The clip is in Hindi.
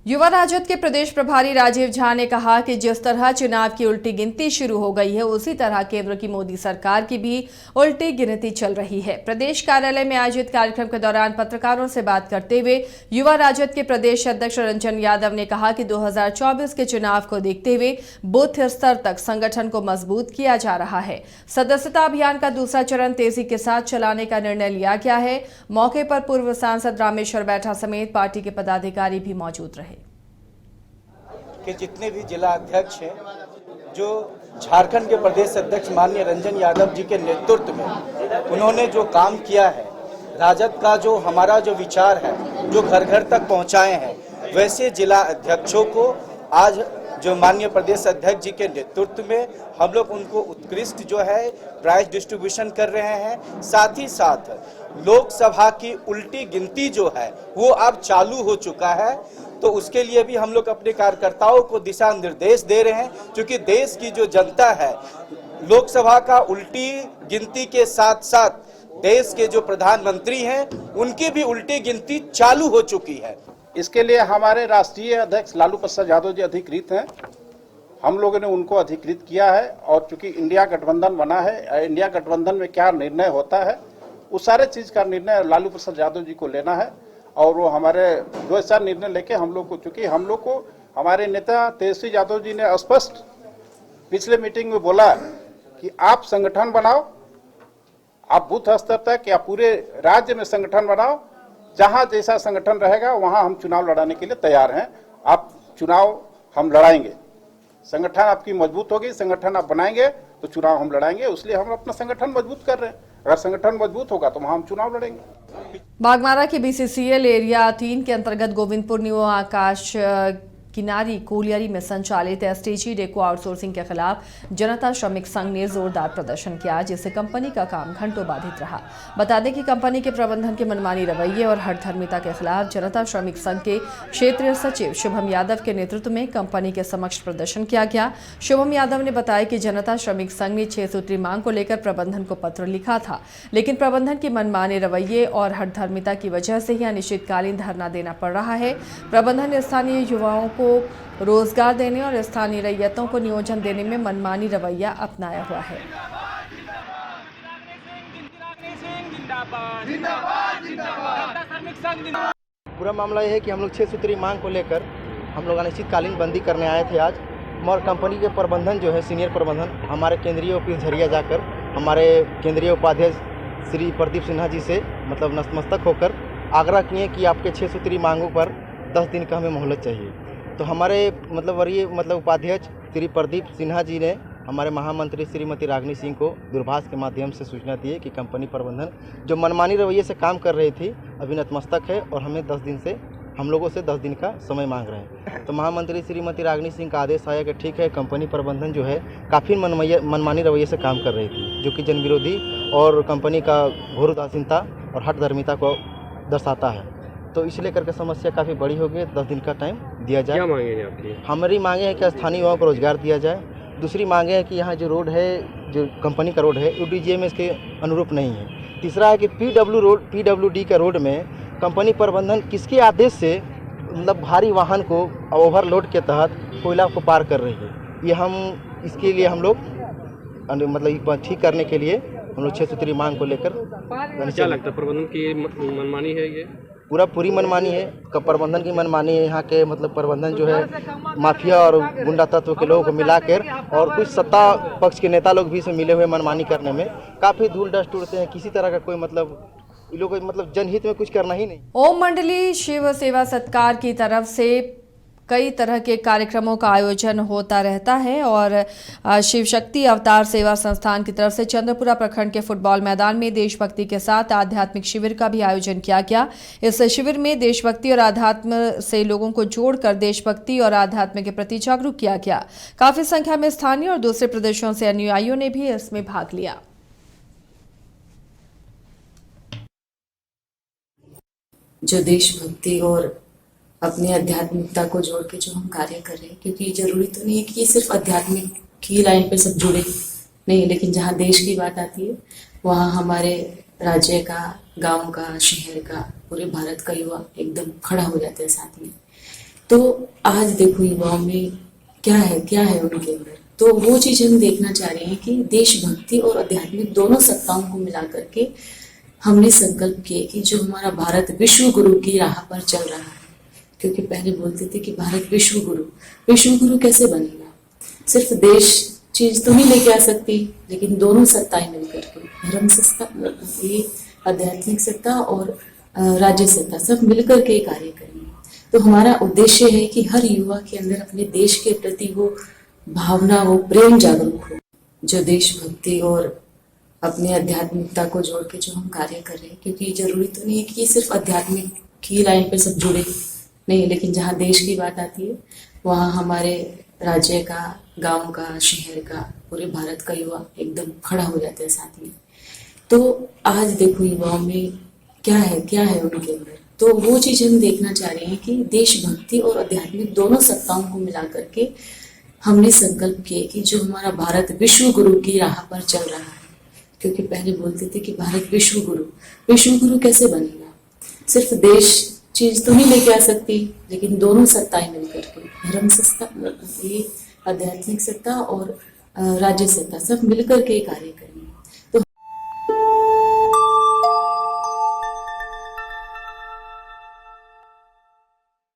युवा राजद के प्रदेश प्रभारी राजीव झा ने कहा कि जिस तरह चुनाव की उल्टी गिनती शुरू हो गई है, उसी तरह केंद्र की मोदी सरकार की भी उल्टी गिनती चल रही है। प्रदेश कार्यालय में आयोजित कार्यक्रम के दौरान पत्रकारों से बात करते हुए युवा राजद के प्रदेश अध्यक्ष रंजन यादव ने कहा कि 2024 के चुनाव को देखते हुए बूथ स्तर तक संगठन को मजबूत किया जा रहा है। सदस्यता अभियान का दूसरा चरण तेजी के साथ चलाने का निर्णय लिया गया है। मौके पर पूर्व सांसद रामेश्वर बैठा समेत पार्टी के पदाधिकारी भी मौजूद रहे। कि जितने भी जिला अध्यक्ष हैं, जो झारखंड के प्रदेश अध्यक्ष माननीय रंजन यादव जी के नेतृत्व में उन्होंने जो काम किया है, राजद का जो हमारा जो विचार है, जो घर घर तक पहुंचाए हैं, वैसे जिला अध्यक्षों को आज जो माननीय प्रदेश अध्यक्ष जी के नेतृत्व में हम लोग उनको उत्कृष्ट जो है प्राइज डिस्ट्रीब्यूशन कर रहे हैं। साथ ही साथ लोकसभा की उल्टी गिनती जो है वो अब चालू हो चुका है, तो उसके लिए भी हम लोग अपने कार्यकर्ताओं को दिशा निर्देश दे रहे हैं, क्योंकि देश की जो जनता है लोकसभा का उल्टी गिनती के साथ साथ देश के जो प्रधानमंत्री हैं उनकी भी उल्टी गिनती चालू हो चुकी है। इसके लिए हमारे राष्ट्रीय अध्यक्ष लालू प्रसाद यादव जी अधिकृत हैं। हम लोगों ने उनको अधिकृत किया है और चूंकि इंडिया गठबंधन बना है, इंडिया गठबंधन में क्या निर्णय होता है उस सारे चीज का निर्णय लालू प्रसाद यादव जी को लेना है और वो हमारे जो ऐसा निर्णय लेके हम लोग को, चूंकि हम लोग को हमारे नेता तेजस्वी यादव जी ने स्पष्ट पिछले मीटिंग में बोला कि आप संगठन बनाओ, आप बूथ स्तर तक या पूरे राज्य में संगठन बनाओ, जहां जैसा संगठन रहेगा वहां हम चुनाव लड़ाने के लिए तैयार हैं। आप चुनाव हम लड़ाएंगे, संगठन आपकी मजबूत होगी, संगठन आप बनाएंगे तो चुनाव हम लड़ाएंगे, इसलिए हम अपना संगठन मजबूत कर रहे हैं। अगर संगठन मजबूत होगा तो वहां हम चुनाव लड़ेंगे। बागमारा के BCCL एरिया 3 के अंतर्गत गोविंदपुर न्यू आकाश किनारी कोलियरी में संचालित STG डेको आउटसोर्सिंग के खिलाफ जनता श्रमिक संघ ने जोरदार प्रदर्शन किया, जिससे कंपनी का काम घंटों बाधित रहा। बता दें कि कंपनी के प्रबंधन के मनमानी रवैये और हठधर्मिता के खिलाफ जनता श्रमिक संघ के क्षेत्रीय सचिव शुभम यादव के नेतृत्व में कंपनी के समक्ष प्रदर्शन किया गया। शुभम यादव ने बताया कि जनता श्रमिक संघ ने 6 सूत्री मांग को लेकर प्रबंधन को पत्र लिखा था, लेकिन प्रबंधन के मनमाने रवैये और हठधर्मिता की वजह से ही अनिश्चितकालीन धरना देना पड़ रहा है। प्रबंधन ने स्थानीय युवाओं को रोजगार देने और स्थानीय रैयतों को नियोजन देने में मनमानी रवैया अपनाया हुआ है। पूरा मामला यह है कि हम लोग 6 सूत्री मांग को लेकर हम लोग अनिश्चितकालीन बंदी करने आए थे आज, और कंपनी के प्रबंधन जो है सीनियर प्रबंधन हमारे केंद्रीय ऑफिस झरिया जाकर हमारे केंद्रीय उपाध्यक्ष श्री प्रदीप सिन्हा जी से मतलब नतमस्तक होकर आग्रह किए कि आपके 6 सूत्री मांगों पर 10 दिन का हमें मोहलत चाहिए। तो हमारे मतलब वरीय मतलब उपाध्यक्ष श्री प्रदीप सिन्हा जी ने हमारे महामंत्री श्रीमती रागिनी सिंह को दूरभाष के माध्यम से सूचना दी कि कंपनी प्रबंधन जो मनमानी रवैये से काम कर रही थी अभी नतमस्तक है और हमें 10 दिन से हम लोगों से 10 दिन का समय मांग रहे हैं। तो महामंत्री श्रीमती रागिनी सिंह का आदेश आया कि ठीक है, कंपनी प्रबंधन जो है काफ़ी मनमानी रवैये से काम कर रही थी, जो कि जन विरोधी और कंपनी का घोर उदासीनता और हठधर्मिता को दर्शाता है। तो इसलिए करके समस्या काफ़ी बड़ी हो गई। 10 दिन का टाइम दिया जाए। क्या मांगे हैं आपकी? हमारी मांगे हैं कि स्थानीय युवाओं को रोजगार दिया जाए। दूसरी मांगे है कि यहाँ जो रोड है, जो कंपनी का रोड है, UDGA में इसके अनुरूप नहीं है। तीसरा है कि PWD का रोड में कंपनी प्रबंधन किसके आदेश से मतलब भारी वाहन को ओवरलोड के तहत कोयला को पार कर रही है। ये हम इसके लिए हम लोग मतलब ठीक करने के लिए हम लोग 6 सूत्री मांग को लेकर। क्या लगता है प्रबंधन की मनमानी है? ये पूरी मनमानी है, प्रबंधन की मनमानी है। यहाँ के मतलब प्रबंधन जो है माफिया और गुंडा तत्व के लोगों को मिलाकर और कुछ सत्ता पक्ष के नेता लोग भी से मिले हुए मनमानी करने में काफ़ी धूल डस्ट उड़ते हैं। किसी तरह का कोई मतलब ये लोग मतलब जनहित में कुछ करना ही नहीं। ओम मंडली शिव सेवा सत्कार की तरफ से कई तरह के कार्यक्रमों का आयोजन होता रहता है और शिव शक्ति अवतार सेवा संस्थान की तरफ से चंद्रपुरा प्रखंड के फुटबॉल मैदान में देशभक्ति के साथ आध्यात्मिक शिविर का भी आयोजन किया गया। इस शिविर में देशभक्ति और आध्यात्म से लोगों को जोड़कर देशभक्ति और आध्यात्म के प्रति जागरूक किया गया। काफी संख्या में स्थानीय और दूसरे प्रदेशों से अनुयायियों ने भी इसमें भाग लिया। जो देशभक्ति और अपनी आध्यात्मिकता को जोड़ के जो हम कार्य कर रहे हैं, क्योंकि जरूरी तो नहीं है कि सिर्फ आध्यात्मिक की लाइन पे सब जुड़े नहीं, लेकिन जहाँ देश की बात आती है वहाँ हमारे राज्य का, गांव का, शहर का, पूरे भारत का युवा एकदम खड़ा हो जाता है साथ में। तो आज देखो युवाओं में क्या है उनके अंदर। तो वो चीज हम देखना चाह रहे हैं कि देशभक्ति और आध्यात्मिक दोनों सत्ताओं को मिला करके हमने संकल्प किए कि जो हमारा भारत विश्व गुरु की राह पर चल रहा है, क्योंकि पहले बोलते थे कि भारत विश्व गुरु कैसे बनेगा? सिर्फ देश चीज तो नहीं लेके आ सकती, लेकिन दोनों सत्ताएं मिलकर के, धर्म सत्ता, ये आध्यात्मिक सत्ता और राज्य सत्ता, सब मिलकर के कार्य करेंगे। तो हमारा उद्देश्य है कि हर युवा के अंदर अपने देश के प्रति वो भावना, वो प्रेम जागरूक हो, जो देशभक्ति और अपनी आध्यात्मिकता को जोड़ के जो हम कार्य कर रहे हैं। क्योंकि जरूरी तो नहीं है कि सिर्फ आध्यात्मिक की लाइन पे सब जुड़े, नहीं, लेकिन जहाँ देश की बात आती है वहाँ हमारे राज्य का, गांव का, शहर का, पूरे भारत का युवा एकदम खड़ा हो जाता है साथ में। तो आज देखो युवाओं में क्या है उनके अंदर। तो वो चीज हम देखना चाह रहे हैं कि देशभक्ति और आध्यात्मिक दोनों सत्ताओं को मिला करके हमने संकल्प किए कि जो हमारा भारत विश्व गुरु की राह पर चल रहा है, क्योंकि पहले बोलते थे कि भारत विश्व गुरु कैसे बनेगा? सिर्फ देश चीज तो नहीं लेके आ सकती, लेकिन दोनों सत्ताएं मिलकर के, धर्म सत्ता, ये आध्यात्मिक सत्ता और राज्य सत्ता, सब मिलकर के कार्य करें।